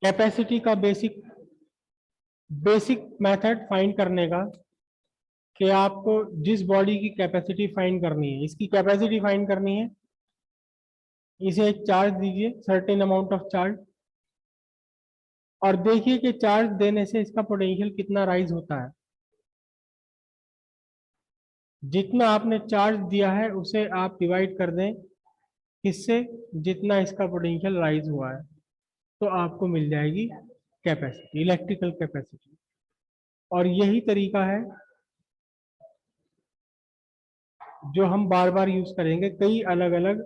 Capacity का basic method find करने का कि आपको जिस बॉडी की कैपेसिटी फाइंड करनी है, इसकी कैपेसिटी फाइंड करनी है, इसे एक चार्ज दीजिए, सर्टेन अमाउंट ऑफ चार्ज, और देखिए कि चार्ज देने से इसका पोटेंशियल कितना राइज होता है। जितना आपने चार्ज दिया है उसे आप डिवाइड कर दें किससे, जितना इसका पोटेंशियल राइज हुआ है, तो आपको मिल जाएगी कैपेसिटी, इलेक्ट्रिकल कैपेसिटी। और यही तरीका है जो हम बार बार यूज करेंगे कई अलग अलग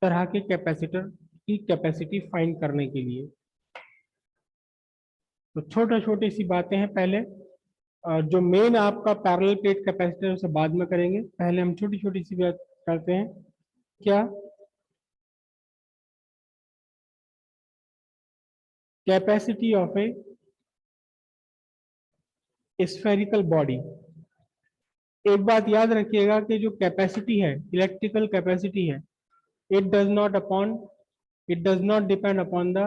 तरह के कैपेसिटर की कैपेसिटी फाइंड करने के लिए। तो छोटे छोटी सी बातें हैं, पहले जो मेन आपका पैरेलल प्लेट कैपेसिटर उसे बाद में करेंगे, पहले हम छोटी छोटी सी बात करते हैं। क्या capacity of A spherical body. एक बात याद रखिएगा कि जो कैपेसिटी है, इलेक्ट्रिकल कैपेसिटी है, it does not depend upon the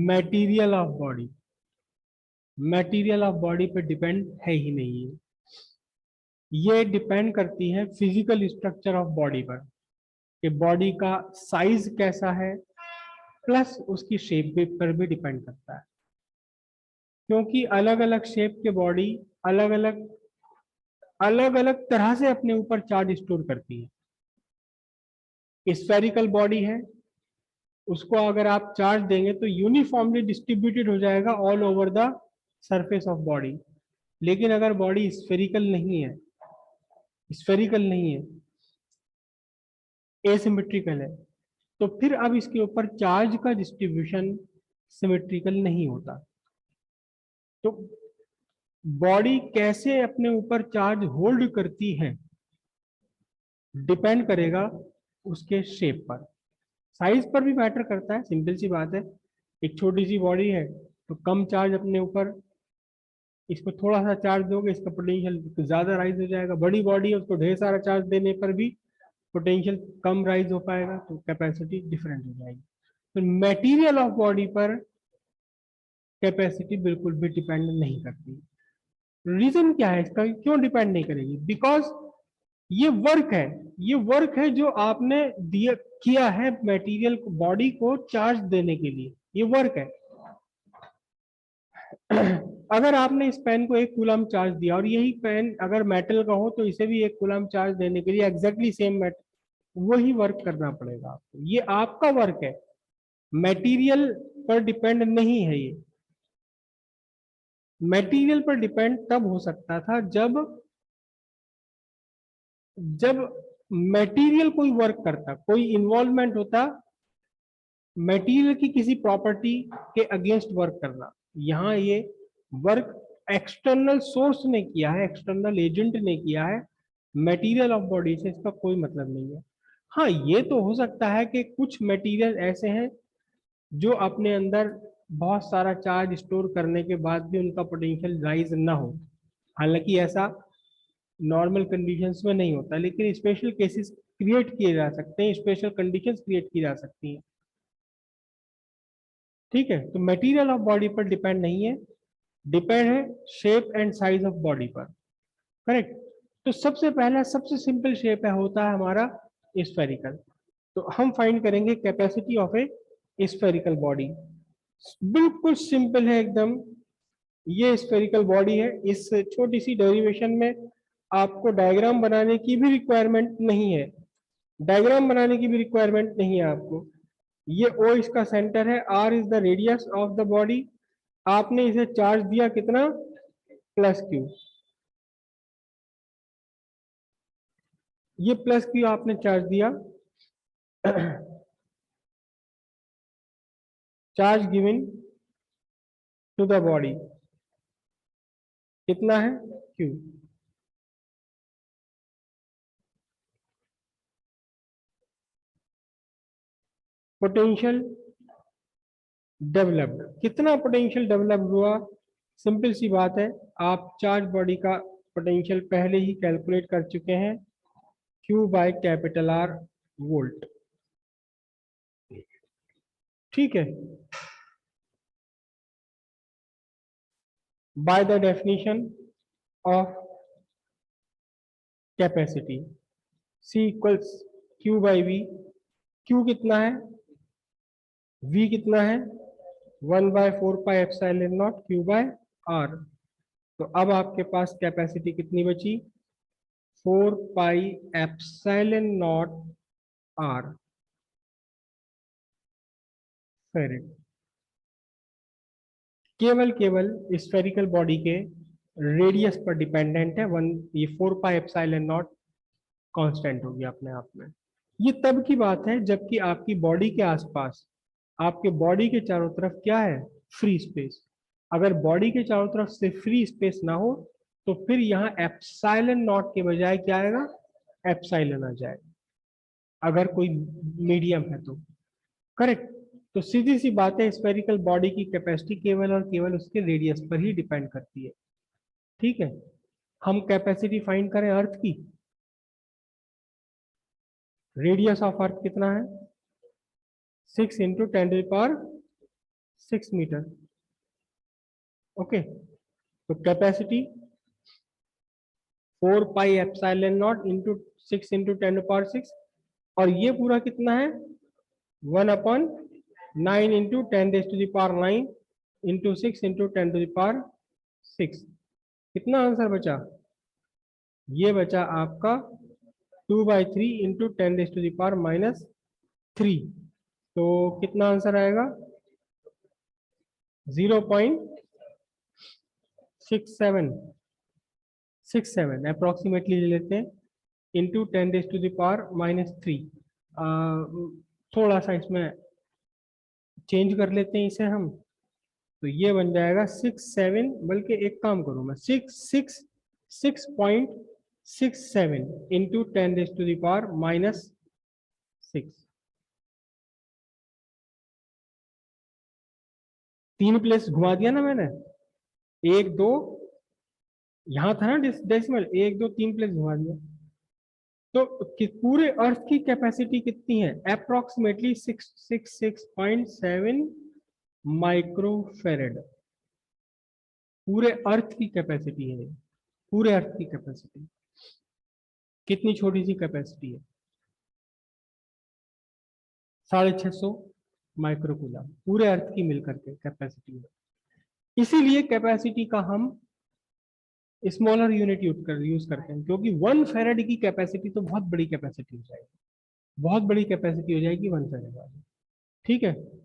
material of body. Material of body पे डिपेंड है ही नहीं है, ये डिपेंड करती है फिजिकल स्ट्रक्चर ऑफ बॉडी पर, कि बॉडी का साइज कैसा है, प्लस उसकी शेप पर भी डिपेंड करता है। क्योंकि अलग अलग शेप के बॉडी अलग अलग तरह से अपने ऊपर चार्ज स्टोर करती है। स्फेरिकल बॉडी है, उसको अगर आप चार्ज देंगे तो यूनिफॉर्मली डिस्ट्रीब्यूटेड हो जाएगा all over the surface of body. लेकिन अगर बॉडी स्फेरिकल नहीं है, एसिमेट्रिकल है, तो फिर अब इसके ऊपर चार्ज का डिस्ट्रीब्यूशन सिमेट्रिकल नहीं होता। तो बॉडी कैसे अपने ऊपर चार्ज होल्ड करती है डिपेंड करेगा उसके शेप पर, साइज पर भी मैटर करता है। सिंपल सी बात है, एक छोटी सी बॉडी है तो कम चार्ज अपने ऊपर, इसको थोड़ा सा चार्ज दोगे इसका पोटेंशियल ज्यादा राइज हो जाएगा। बड़ी बॉडी है, उसको ढेर सारा चार्ज देने पर भी पोटेंशियल कम राइज हो पाएगा, तो कैपेसिटी डिफरेंट हो जाएगी। तो मटेरियल ऑफ बॉडी पर कैपेसिटी बिल्कुल भी डिपेंड नहीं करती। रीजन क्या है इसका, क्यों डिपेंड नहीं करेगी? बिकॉज ये वर्क है जो आपने दिया किया है मटेरियल को, बॉडी को चार्ज देने के लिए, ये वर्क है। अगर आपने इस पेन को 1 कूलम चार्ज दिया और यही पेन अगर मेटल का हो तो इसे भी 1 कूलम चार्ज देने के लिए एग्जैक्टली सेम वही वर्क करना पड़ेगा आपको। ये आपका वर्क है, मटेरियल पर डिपेंड नहीं है। ये मटेरियल पर डिपेंड तब हो सकता था जब मटेरियल कोई वर्क करता, कोई इन्वॉल्वमेंट होता मटेरियल की किसी प्रॉपर्टी के अगेंस्ट वर्क करना। यहाँ ये वर्क एक्सटर्नल सोर्स ने किया है, एक्सटर्नल एजेंट ने किया है, मटेरियल ऑफ बॉडी से इसका कोई मतलब नहीं है। हाँ, ये तो हो सकता है कि कुछ मटेरियल ऐसे हैं जो अपने अंदर बहुत सारा चार्ज स्टोर करने के बाद भी उनका पोटेंशियल राइज ना हो। हालांकि ऐसा नॉर्मल कंडीशंस में नहीं होता, लेकिन स्पेशल केसेस क्रिएट किए जा सकते हैं, स्पेशल कंडीशंस क्रिएट की जा सकती हैं। ठीक है, तो मटेरियल ऑफ बॉडी पर डिपेंड नहीं है, डिपेंड है shape and size of body पर। करेक्ट। तो सबसे पहला सबसे सिंपल शेप है होता है हमारा स्फेरिकल। तो हम फाइंड करेंगे capacity of A spherical body. बिल्कुल सिंपल है एकदम। ये स्फेरिकल बॉडी है, इस छोटी सी डेरिवेशन में आपको डायग्राम बनाने की भी रिक्वायरमेंट नहीं है, डायग्राम बनाने की भी रिक्वायरमेंट नहीं है आपको। ये O इसका सेंटर है, R is the radius of the body. आपने इसे चार्ज दिया कितना, +Q। ये +Q आपने चार्ज दिया, charge given to the body कितना है, Q। पोटेंशियल डेवलप्ड, कितना पोटेंशियल डेवलप हुआ? सिंपल सी बात है, आप चार्ज बॉडी का पोटेंशियल पहले ही कैलकुलेट कर चुके हैं, Q/R वोल्ट। ठीक है, by the definition of capacity C equals Q by V। Q कितना है, V कितना है, 1/4πε0 Q by R। तो अब आपके पास कैपेसिटी कितनी बची, 4πε0 R फेरेड। केवल स्फेरिकल बॉडी के रेडियस पर डिपेंडेंट है, ये 4πε0 कांस्टेंट हो गया अपने आप में। ये तब की बात है जबकि आपकी बॉडी के आसपास, आपके बॉडी के चारों तरफ क्या है, फ्री स्पेस। अगर बॉडी के चारों तरफ से फ्री स्पेस ना हो तो फिर यहाँ एप्सिलॉन नॉट के बजाय क्या आएगा, एप्सिलॉन आ जाएगा, अगर कोई मीडियम है तो। करेक्ट। तो सीधी सी बात है, स्फेरिकल बॉडी की कैपेसिटी केवल और केवल उसके रेडियस पर ही डिपेंड करती है। ठीक है, हम कैपेसिटी फाइंड करें अर्थ की। रेडियस ऑफ अर्थ कितना है, 6 × 10⁶ मीटर। ओके, तो कैपेसिटी 4πε0 × 6 × 10⁶, और ये पूरा कितना है, 1/9 × 10⁹ × 6 × 10⁶। कितना आंसर बचा, ये बचा आपका 2/3 × 10⁻³ तो कितना आंसर आएगा, 0.67 अप्रोक्सीमेटली ले लेते हैं, इंटू 10⁻³ थोड़ा सा इसमें चेंज कर लेते हैं इसे हम, तो ये बन जाएगा 6.7, बल्कि एक काम करूं मैं, 6.67 इंटू 10⁻⁶। 3 प्लेस घुमा दिया ना मैंने, 1 2 यहां था ना डेसिमल, 1 2 3 प्लेस घुमा दिया। तो पूरे अर्थ की कैपेसिटी कितनी है, अप्रोक्सीमेटली 666.7 माइक्रोफेरेड। पूरे अर्थ की कैपेसिटी है, पूरे अर्थ की कैपेसिटी। कितनी छोटी सी कैपेसिटी है, 650 माइक्रोकूलम, पूरे अर्थ की मिलकर के कैपेसिटी है। इसीलिए कैपेसिटी का हम स्मॉलर यूनिट यूज करते हैं, क्योंकि 1 फेरेड की कैपेसिटी तो बहुत बड़ी कैपेसिटी हो जाएगी, बहुत बड़ी कैपेसिटी हो जाएगी 1 फेरेड वाली। ठीक है।